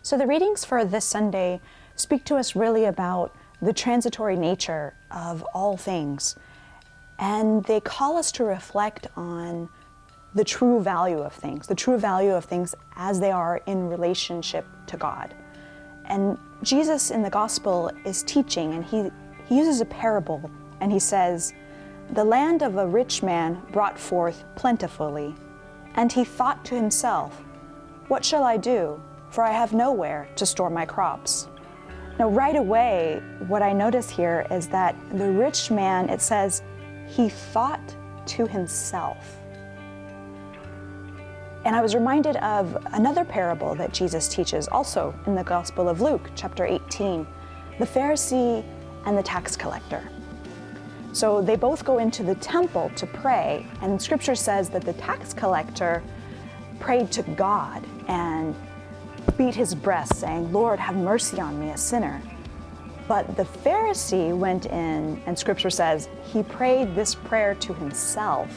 So the readings for this Sunday speak to us really about the transitory nature of all things, and they call us to reflect on the true value of things as they are in relationship to God. And Jesus in the gospel is teaching, and he uses a parable, and he says, "The land of a rich man brought forth plentifully, and he thought to himself, 'What shall I do? For I have nowhere to store my crops.'" Now, right away, what I notice here is that the rich man, it says, he thought to himself. And I was reminded of another parable that Jesus teaches, also in the Gospel of Luke, chapter 18, the Pharisee and the tax collector. So they both go into the temple to pray, and Scripture says that the tax collector prayed to God and beat his breast, saying, "Lord, have mercy on me, a sinner." But the Pharisee went in, and Scripture says he prayed this prayer to himself: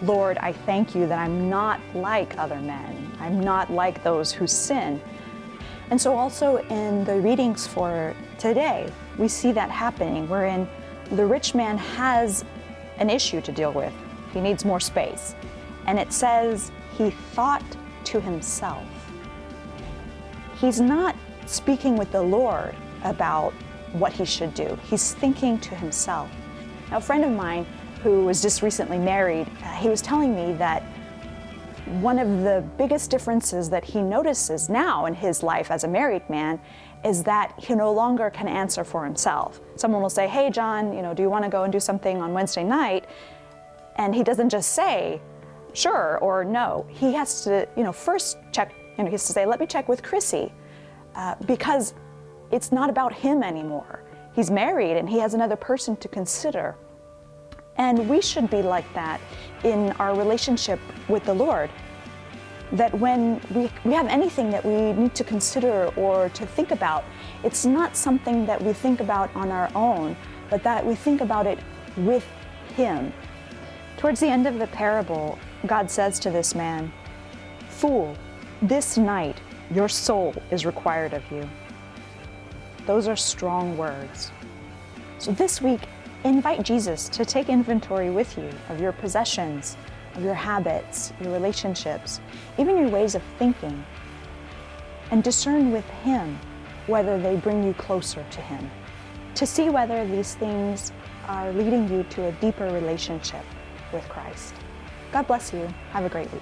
"Lord, I thank you that I'm not like other men. I'm not like those who sin." And so also in the readings for today, we see that happening, wherein the rich man has an issue to deal with. He needs more space. And it says he thought to himself. He's not speaking with the Lord about what he should do. He's thinking to himself. Now, a friend of mine who was just recently married, he was telling me that one of the biggest differences that he notices now in his life as a married man is that he no longer can answer for himself. Someone will say, "Hey, John, do you want to go and do something on Wednesday night?" And he doesn't just say sure or no. He has to, first check. He has to say, "Let me check with Chrissy," because it's not about him anymore. He's married and he has another person to consider. And we should be like that in our relationship with the Lord, that when we have anything that we need to consider or to think about, it's not something that we think about on our own, but that we think about it with Him. Towards the end of the parable, God says to this man, "Fool, this night your soul is required of you." Those are strong words. So this week, invite Jesus to take inventory with you of your possessions, of your habits, your relationships, even your ways of thinking, and discern with Him whether they bring you closer to Him, to see whether these things are leading you to a deeper relationship with Christ. God bless you. Have a great week.